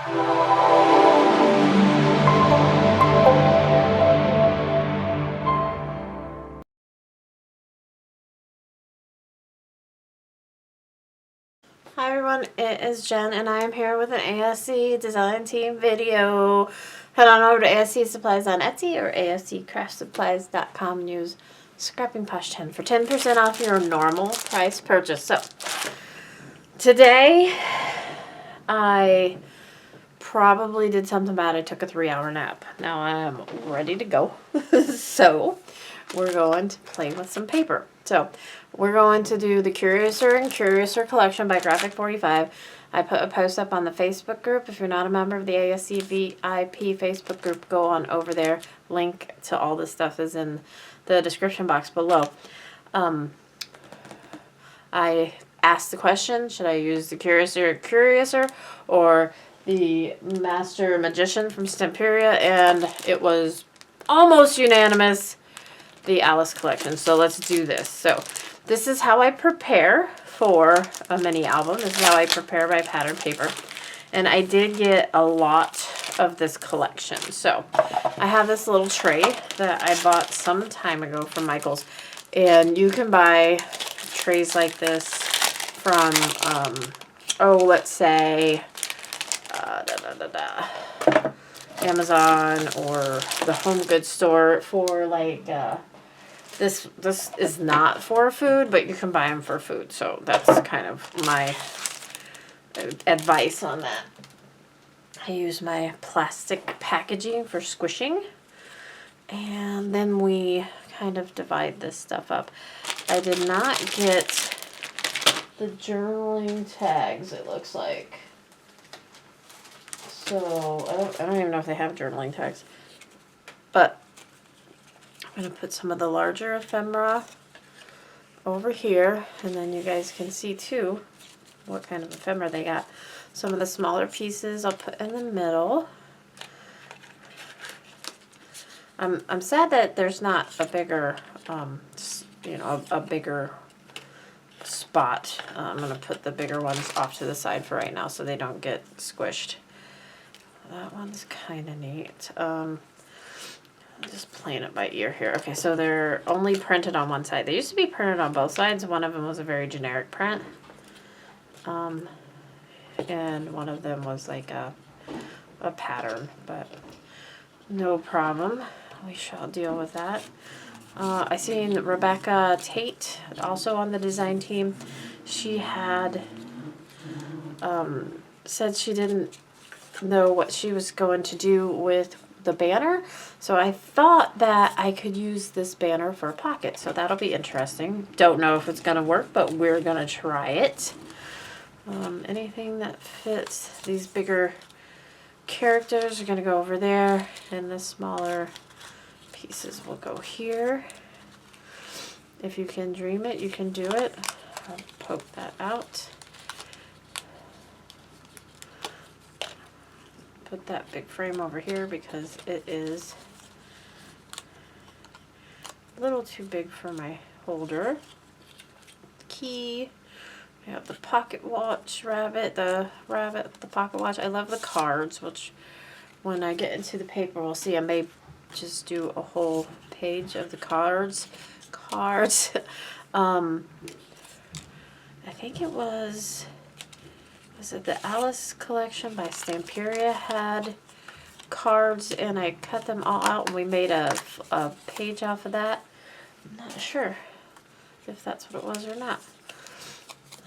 Hi everyone, it is Jen and I am here with an ASC design team video. Head on over to ASC Supplies on Etsy or ASCcraftsupplies.com and use Scrapping Posh 10 for 10% off your normal price purchase. So, today I probably did something bad. I took a 3-hour nap. Now I'm ready to go. So, we're going to play with some paper. So, we're going to do the Curiouser and Curiouser collection by Graphic 45. I put a post up on the Facebook group. If you're not a member of the ASC VIP Facebook group, go on over there. Link to all this stuff is in the description box below. I asked the question, should I use the Curiouser or the Master Magician from Stamperia? And it was almost unanimous, the Alice collection. So let's do this. So this is how I prepare for a mini album. This is how I prepare my pattern paper. And I did get a lot of this collection. So I have this little tray that I bought some time ago from Michael's. And you can buy trays like this from, let's say, Amazon or the home goods store for like, this is not for food, but you can buy them for food. So that's kind of my advice on that. I use my plastic packaging for squishing. And then we kind of divide this stuff up. I did not get the journaling tags, it looks like. So, I don't even know if they have journaling tags. But I'm going to put some of the larger ephemera over here. And then you guys can see, too, what kind of ephemera they got. Some of the smaller pieces I'll put in the middle. I'm sad that there's not a bigger, a bigger spot. I'm going to put the bigger ones off to the side for right now so they don't get squished. That one's kind of neat. I'm just playing it by ear here. Okay, so they're only printed on one side. They used to be printed on both sides. One of them was a very generic print. And one of them was like a pattern, but no problem. We shall deal with that. I seen Rebecca Tate, also on the design team. She had said she didn't know what she was going to do with the banner. So I thought that I could use this banner for a pocket. So that'll be interesting. Don't know if it's going to work, but we're going to try it. Anything that fits these bigger characters are going to go over there, and the smaller pieces will go here. If you can dream it, you can do it. I'll poke that out. Put that big frame over here because it is a little too big for my holder. Key. I have the pocket watch the pocket watch. I love the cards, which when I get into the paper, we'll see. I may just do a whole page of the cards. I think it was it the Alice collection by Stamperia had cards, and I cut them all out and we made a page off of that. I'm not sure if that's what it was or not.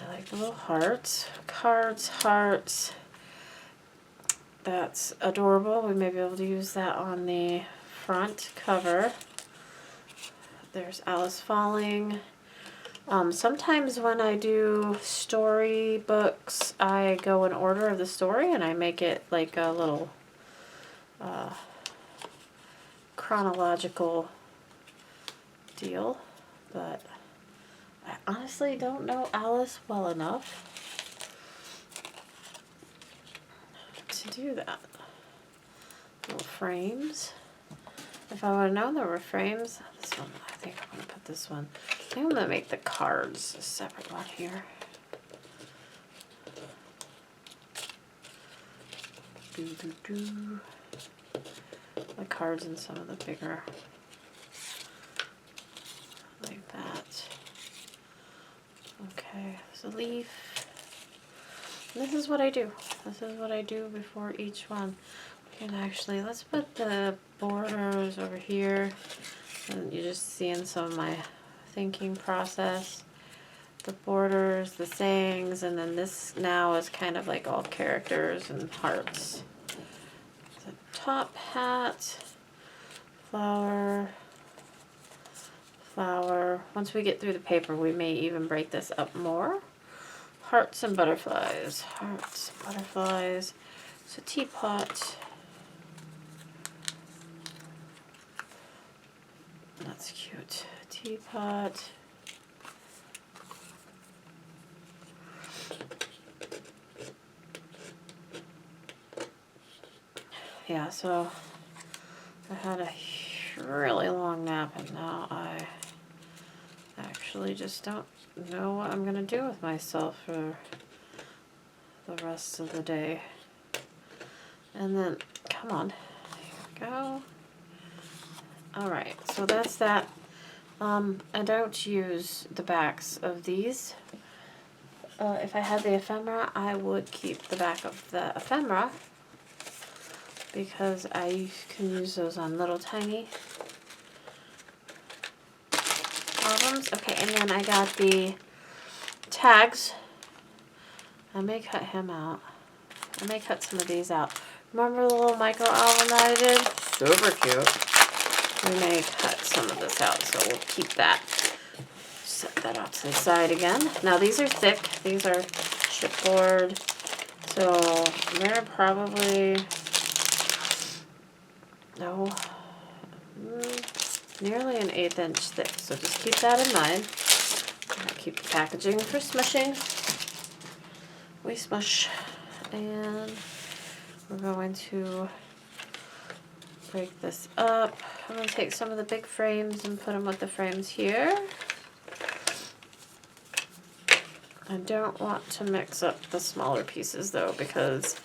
I like the little hearts. Cards, hearts. That's adorable. We may be able to use that on the front cover. There's Alice falling. Sometimes when I do story books, I go in order of the story and I make it like a little chronological deal. But I honestly don't know Alice well enough to do that. Little frames. If I would have known there were frames, this one, I think I'm going to put this one. I think I'm going to make the cards a separate one here. The cards and some of the bigger, like that. Okay, there's a leaf. This is what I do. This is what I do before each one. We can actually, let's put the borders over here. And you're just seeing some of my thinking process. The borders, the sayings, and then this now is kind of like all characters and hearts. The top hat, flower, flower. Once we get through the paper, we may even break this up more. Hearts and butterflies, hearts, butterflies. So teapot. That's cute. Teapot. Yeah, so I had a really long nap and now I actually just don't know what I'm going to do with myself for the rest of the day. And then, come on, here we go. Alright, so that's that. I don't use the backs of these. If I had the ephemera, I would keep the back of the ephemera because I can use those on little tiny albums. Okay, and then I got the tags. I may cut him out. I may cut some of these out. Remember the little micro album that I did? Super cute. We may cut some of this out, so we'll keep that. Set that off to the side again. Now these are thick. These are chipboard. So they're probably, nearly an 1/8 inch thick. So just keep that in mind. Keep the packaging for smushing. We smush. And we're going to break this up. I'm going to take some of the big frames and put them with the frames here. I don't want to mix up the smaller pieces though, because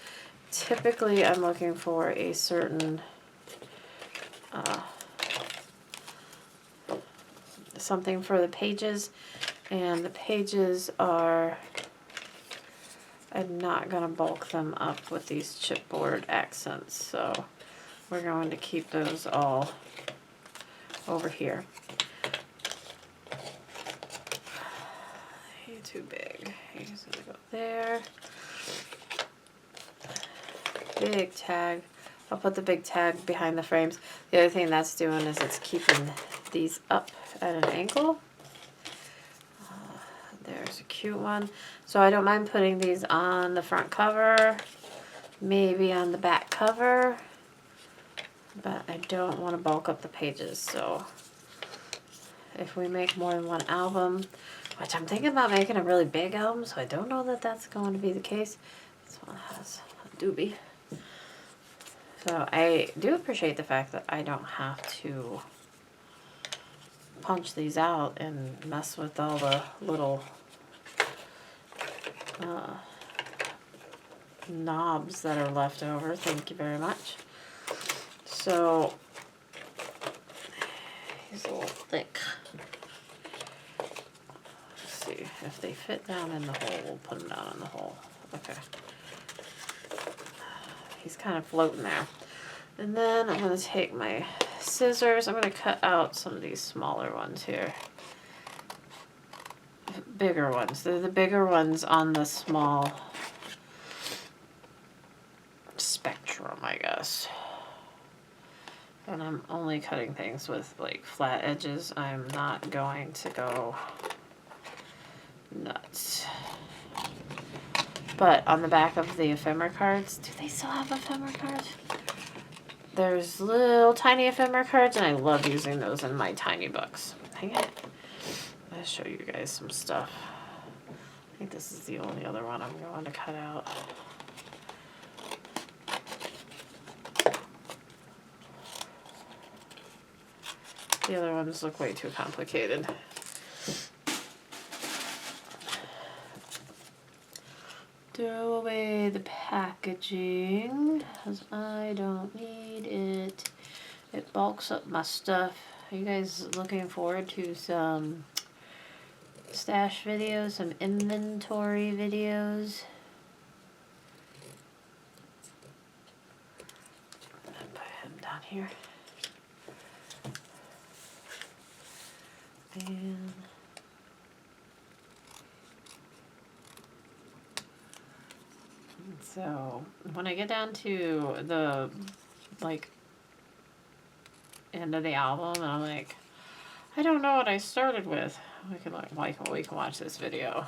typically I'm looking for a certain something for the pages, and the pages are, I'm not going to bulk them up with these chipboard accents, so we're going to keep those all over here. You're too big. He's going to go there. Big tag. I'll put the big tag behind the frames. The other thing that's doing is it's keeping these up at an angle. There's a cute one. So I don't mind putting these on the front cover, maybe on the back cover, but I don't want to bulk up the pages. So if we make more than one album, which I'm thinking about making a really big album, so I don't know that that's going to be the case. This one has a doobie. So I do appreciate the fact that I don't have to punch these out and mess with all the little knobs that are left over. Thank you very much. So he's a little thick. Let's see if they fit down in the hole. We'll put them down in the hole. Okay. He's kind of floating there. And then I'm going to take my scissors. I'm going to cut out some of these smaller ones here. Bigger ones. They're the bigger ones on the small spectrum, I guess. And I'm only cutting things with like flat edges. I'm not going to go nuts. But on the back of the ephemera cards, do they still have ephemera cards? There's little tiny ephemera cards, and I love using those in my tiny books. Dang it. I'll show you guys some stuff. I think this is the only other one I'm going to cut out. The other ones look way too complicated. throw away the packaging because I don't need it. It bulks up my stuff. Are you guys looking forward to some stash videos, some inventory videos? I'll put him down here. And so when I get down to the like end of the album and I'm like, I don't know what I started with, we can watch this video.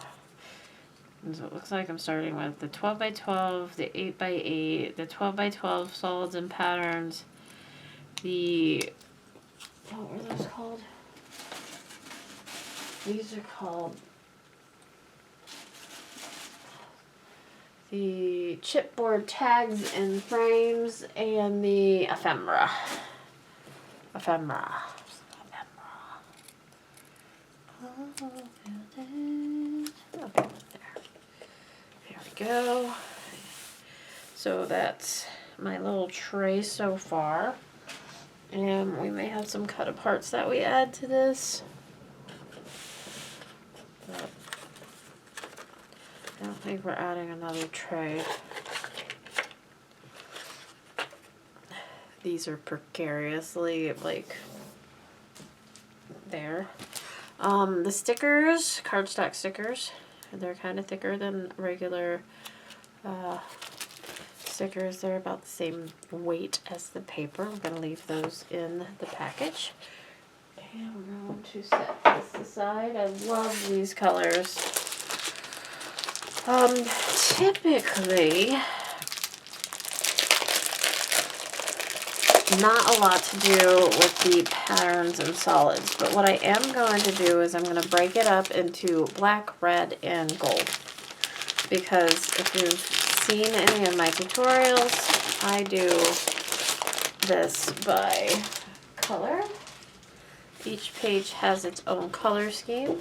And so it looks like I'm starting with the 12x12, the 8x8, the 12x12 solids and patterns, the, what were those called? These are called the chipboard tags and frames and the ephemera. Ephemera. Okay, there. Here we go. So that's my little tray so far. And we may have some cut aparts that we add to this. But I don't think we're adding another tray. These are precariously like there. The stickers, cardstock stickers, they're kind of thicker than regular stickers. They're about the same weight as the paper. I'm going to leave those in the package. And we're going to set this aside. I love these colors. Typically, not a lot to do with the patterns and solids, but what I am going to do is I'm going to break it up into black, red, and gold. Because if you've seen any of my tutorials, I do this by color. Each page has its own color scheme,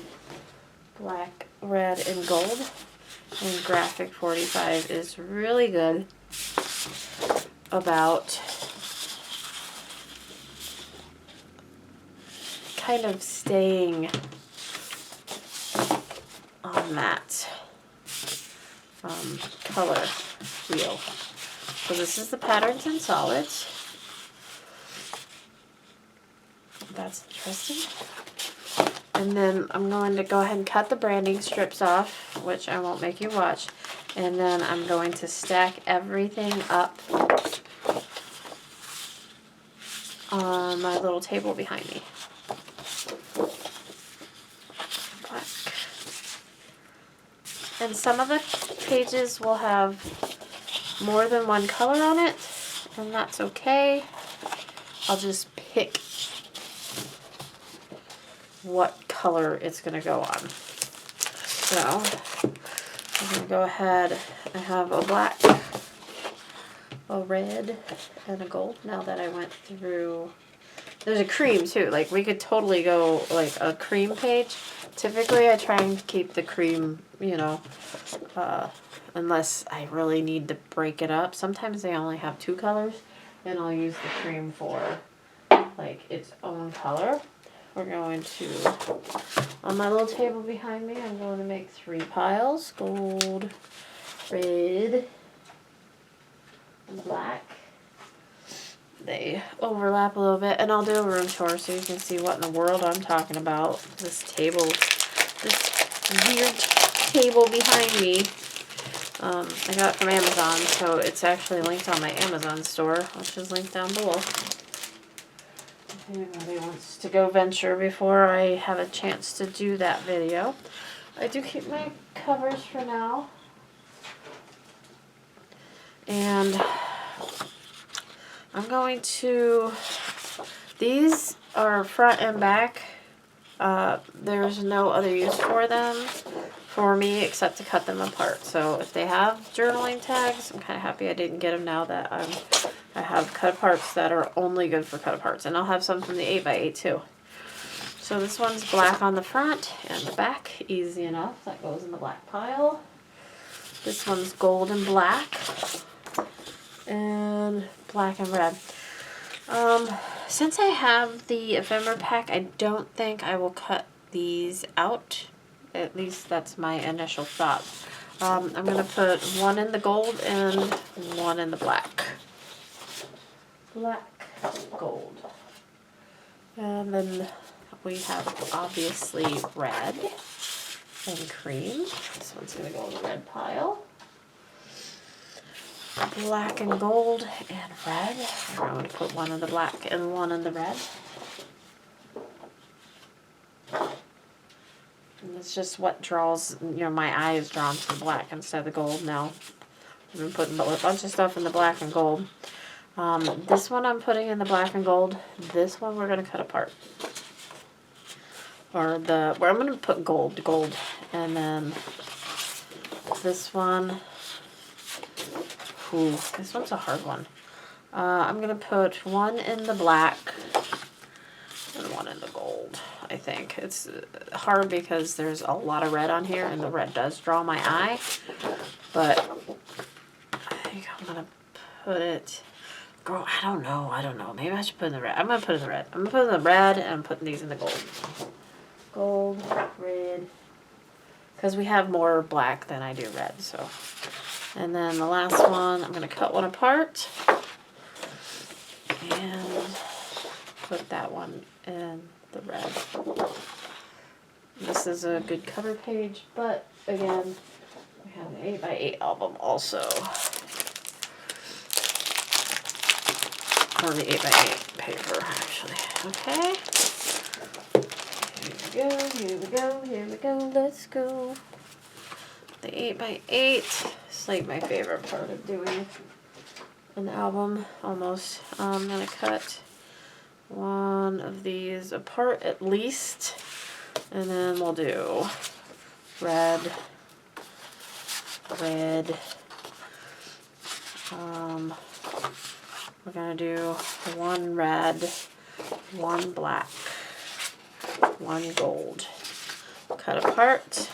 black, red, and gold. And Graphic 45 is really good about kind of staying on that color wheel. So this is the patterns and solids. That's interesting. And then I'm going to go ahead and cut the branding strips off, which I won't make you watch. And then I'm going to stack everything up on my little table behind me. Black. And some of the pages will have more than one color on it, and that's okay. I'll just pick what color it's going to go on. So I'm going to go ahead. I have a black, a red, and a gold now that I went through. There's a cream too. Like we could totally go like a cream page. Typically I try and keep the cream, you know, unless I really need to break it up. Sometimes they only have two colors and I'll use the cream for like its own color. We're going to, on my little table behind me, I'm going to make 3 piles, gold, red, and black. They overlap a little bit, and I'll do a room tour so you can see what in the world I'm talking about. This table, this weird table behind me, I got it from Amazon, so it's actually linked on my Amazon store, which is linked down below. If anybody wants to go venture before I have a chance to do that video. I do keep my covers for now. And I'm going to, these are front and back. There's no other use for them for me except to cut them apart. So if they have journaling tags, I'm kind of happy I didn't get them now that I have cut aparts that are only good for cut aparts. And I'll have some from the 8x8 too. So this one's black on the front and the back, easy enough. That goes in the black pile. This one's gold and black. And black and red. Since I have the ephemera pack, I don't think I will cut these out. At least that's my initial thought. I'm going to put one in the gold and one in the black. Black, gold. And then we have obviously red and cream. This one's going to go in the red pile. Black and gold and red. I'm going to put one in the black and one in the red. And it's just what draws, my eye is drawn to the black instead of the gold now. I've been putting a bunch of stuff in the black and gold. This one I'm putting in the black and gold. This one we're going to cut apart. Where I'm going to put gold. And then this one. Ooh, this one's a hard one. I'm going to put one in the black and one in the gold, I think. It's hard because there's a lot of red on here, and the red does draw my eye. But I think I'm going to put it... Girl, I don't know. Maybe I should put it in the red. I'm going to put it in the red. I'm going to put it in the red, and I'm putting these in the gold. Gold, red. Because we have more black than I do red, so... And then the last one, I'm going to cut one apart and put that one in the red. This is a good cover page, but again, we have an 8x8 album also. On the 8x8 paper, actually. Okay. Here we go, let's go. The 8x8 is like my favorite part of doing an album, almost. I'm going to cut one of these apart at least, and then we'll do red. We're going to do one red, one black, one gold. Cut apart.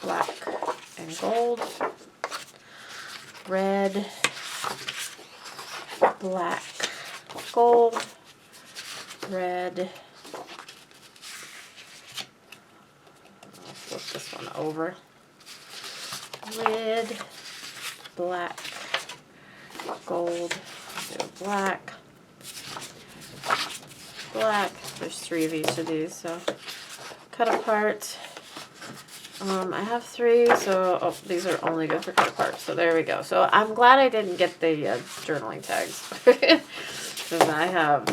Black and gold, red, black, gold, red. I'll flip this one over. Red, black, gold, black, black. There's 3 of each of these, so cut apart. I have 3, so these are only good for cut apart. So there we go. So I'm glad I didn't get the journaling tags because I have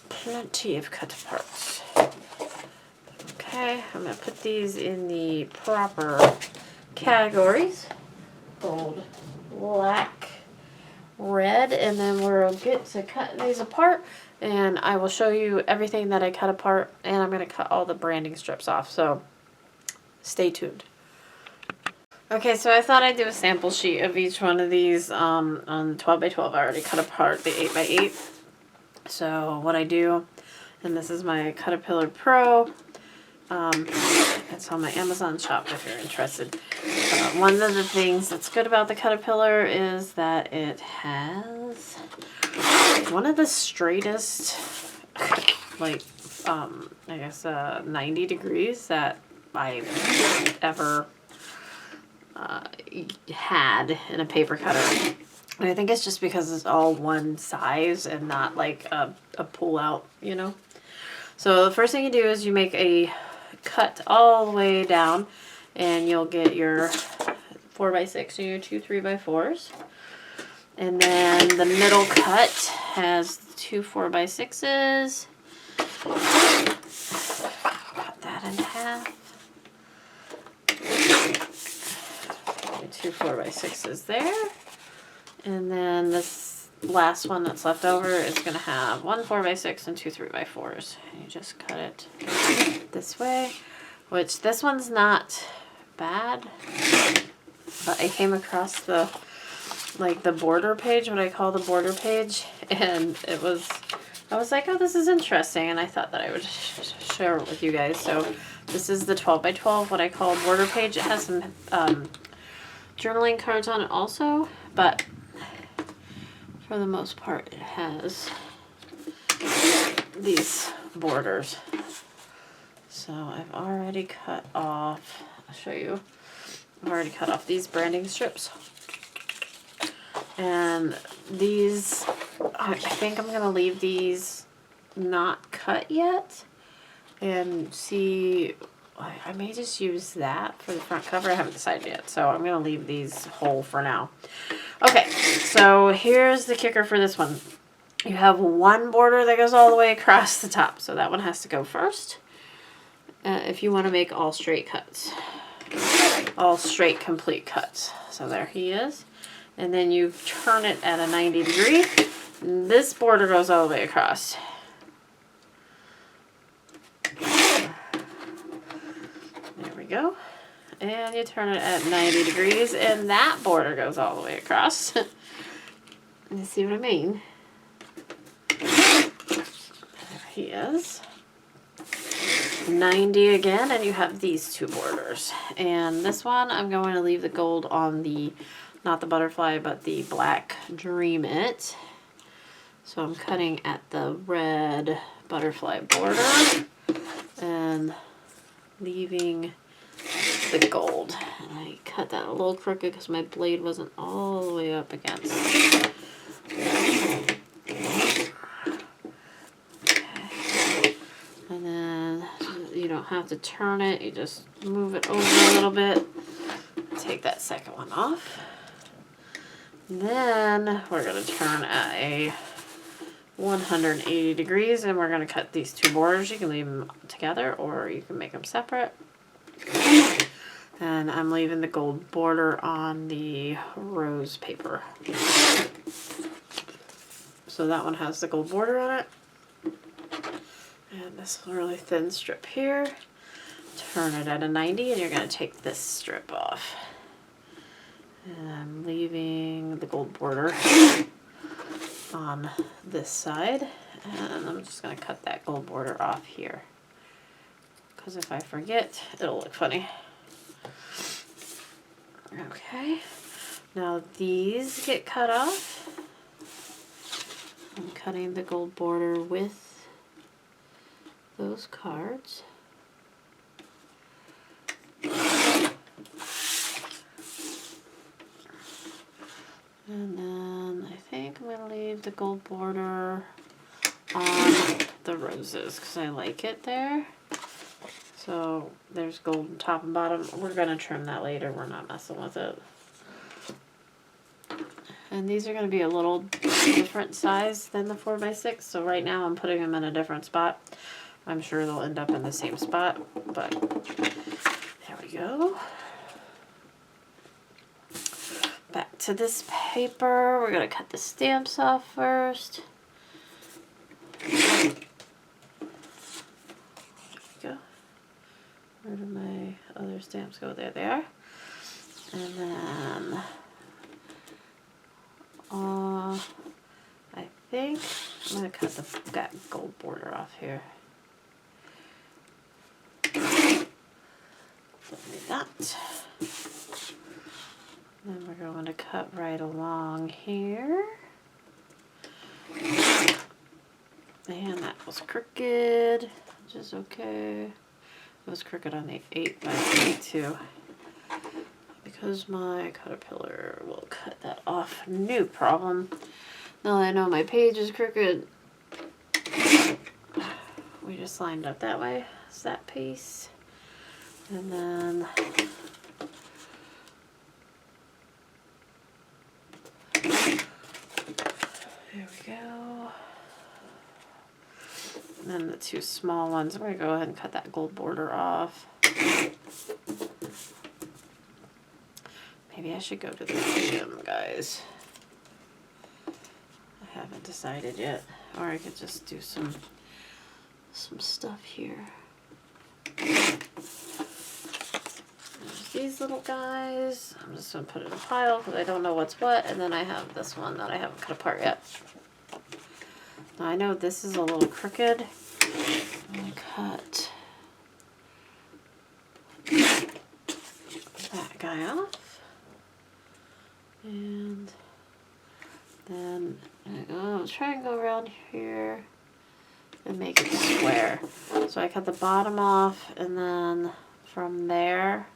plenty of cut aparts. Okay, I'm going to put these in the proper categories. Gold, black, red, and then we'll get to cutting these apart, and I will show you everything that I cut apart, and I'm going to cut all the branding strips off. So stay tuned. Okay, so I thought I'd do a sample sheet of each one of these on 12x12. I already cut apart the 8x8. So what I do, and this is my CutterPillar Pro. It's on my Amazon shop if you're interested. One of the things that's good about the CutterPillar is that it has one of the straightest, like, I guess 90 degrees that I've ever had in a paper cutter. And I think it's just because it's all one size and not like a pull out, So the first thing you do is you make a cut all the way down, and you'll get your 4x6 and your 2 3x4s. And then the middle cut has 2 4x6s. Cut that in half. 2 4x6s there. And then this last one that's left over is going to have 1 4x6 and 2 3x4s. And you just cut it this way, which this one's not bad, but I came across the border page, what I call the border page, and I was like, oh, this is interesting, and I thought that I would share it with you guys. So This is the 12 by 12, what I call border page. It has some journaling cards on it also, but for the most part it has these borders. So I've already cut off, I'll show you, I've already cut off these branding strips. And these, I think I'm going to leave these not cut yet and see, I may just use that for the front cover. I haven't decided yet, so I'm going to leave these whole for now. Okay, so here's the kicker for this one. You have one border that goes all the way across the top, so that one has to go first. If you want to make all straight cuts, all straight complete cuts. So there he is. And then you turn it at a 90 degree. And this border goes all the way across. There we go. And you turn it at 90 degrees and that border goes all the way across. You see what I mean? There he is. 90 again, and you have these two borders. And this one, I'm going to leave the gold on the, not the butterfly, but the black Dream It. So I'm cutting at the red butterfly border and leaving the gold. And I cut that a little crooked because my blade wasn't all the way up against. And then you don't have to turn it, you just move it over a little bit. Take that second one off. And then we're going to turn at a 180 degrees and we're going to cut these two borders. You can leave them together or you can make them separate. And I'm leaving the gold border on the rose paper. So that one has the gold border on it. And this really thin strip here. Turn it at a 90 and you're going to take this strip off. And I'm leaving the gold border on this side. And I'm just going to cut that gold border off here. Because if I forget, it'll look funny. Okay. Now these get cut off. I'm cutting the gold border with those cards. And then I think I'm going to leave the gold border on the roses because I like it there. So there's gold on top and bottom. We're going to trim that later. We're not messing with it. And these are going to be a little different size than the 4x6. So right now I'm putting them in a different spot. I'm sure they'll end up in the same spot, but there we go. Back to this paper. We're going to cut the stamps off first. There we go. Where did my other stamps go? There they are. And then I think I'm going to cut that gold border off here. Like that. Then we're going to cut right along here. And that was crooked, which is okay. It was crooked on the 8x8 too. Because my CutterPillar will cut that off. No problem. Now that I know my page is crooked, we just lined up that way. It's that piece. And then there we go. And then the two small ones, I'm going to go ahead and cut that gold border off. Maybe I should go to the gym, guys. I haven't decided yet. Or I could just do some stuff here. There's these little guys. I'm just going to put it in a pile because I don't know what's what. And then I have this one that I haven't cut apart yet. Now I know this is a little crooked. I'm going to cut guy off. And then I'm trying to go around here and make it square. So I cut the bottom off, and then from there,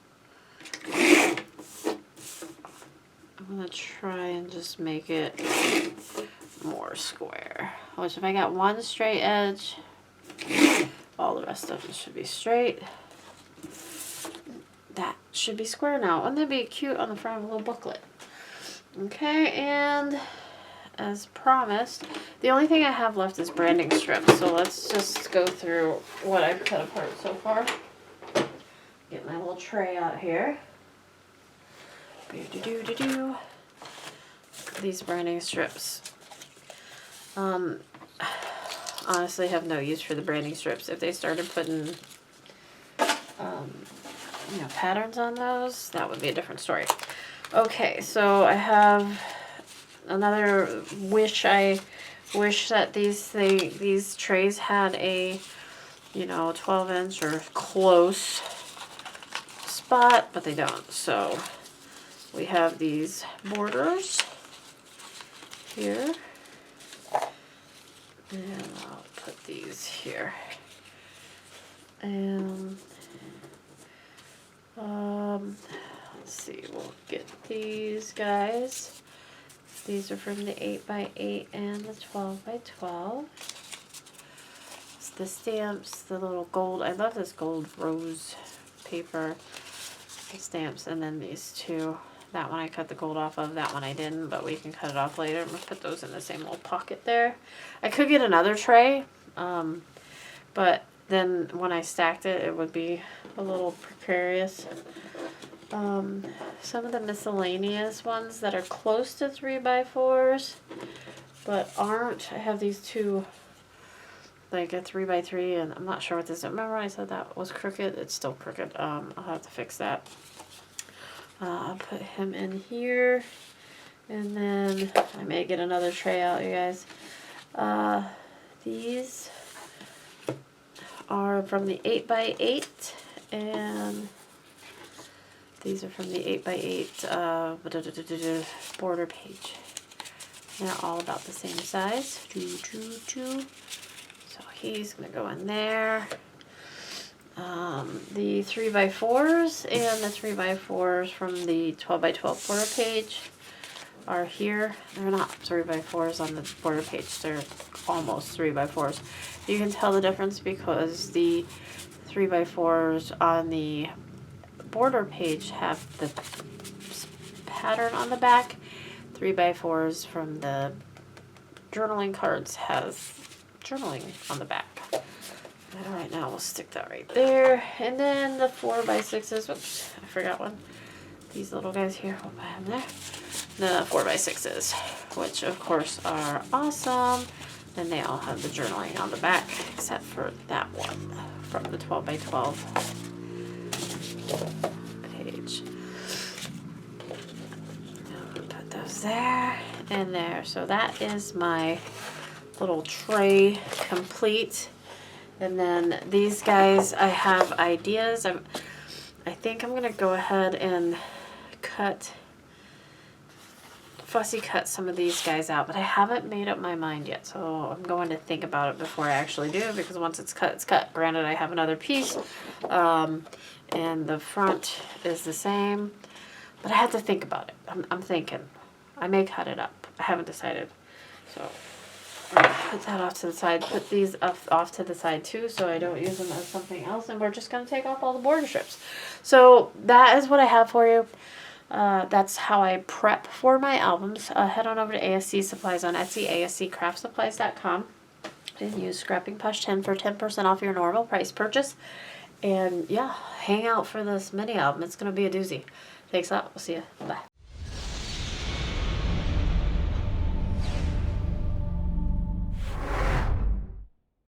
I'm going to try and just make it more square. Which if I got one straight edge, all the rest of it should be straight. That should be square now. Wouldn't that be cute on the front of a little booklet? Okay, and as promised, the only thing I have left is branding strips. So let's just go through what I've cut apart so far. Get my little tray out here. These branding strips. Honestly, have no use for the branding strips. If they started putting, you know, patterns on those, that would be a different story. Okay, so I have another wish. I wish that these trays had a, you know, 12-inch or close spot, but they don't. So we have these borders here, and I'll put these here. And let's see, we'll get these guys. These are from the 8x8 and the 12x12. It's the stamps, the little gold. I love this gold rose paper. The stamps, and then these two. That one I cut the gold off of. That one I didn't, but we can cut it off later. I'm going to put those in the same little pocket there. I could get another tray, but then when I stacked it, it would be a little precarious. Some of the miscellaneous ones that are close to 3x4s, but aren't. I have these two, like a 3x3, and I'm not sure what this is. Remember when I said that was crooked? It's still crooked. I'll have to fix that. I'll put him in here, and then I may get another tray out, you guys. These are from the 8x8, and these are from the 8x8 border page. They're all about the same size. So he's going to go in there. The 3x4s and the 3x4s from the 12x12 border page are here. They're not 3x4s on the border page. They're almost 3x4s. You can tell the difference because the 3x4s on the border page have the pattern on the back. 3x4s from the journaling cards has journaling on the back. All right, now we'll stick that right there. And then the 4x6s, whoops, I forgot one. These little guys here, we'll put them there. The 4x6s, which of course are awesome. And they all have the journaling on the back, except for that one from the 12x12 page. I'll put those there and there. So that is my little tray complete. And then these guys, I have ideas. I think I'm gonna go ahead and fussy cut some of these guys out, but I haven't made up my mind yet. So I'm going to think about it before I actually do, because once it's cut, it's cut. Granted, I have another piece, and the front is the same, but I have to think about it. I'm thinking. I may cut it up. I haven't decided. So I'm gonna put that off to the side. Put these off to the side too, so I don't use them as something else. And we're just going to take off all the border strips. So that is what I have for you. That's how I prep for my albums. Head on over to ASC Supplies on Etsy, asccraftsupplies.com, and use Scrapping Push 10 for 10% off your normal price purchase. And yeah, hang out for this mini album. It's going to be a doozy. Thanks a lot. We'll see you. Bye.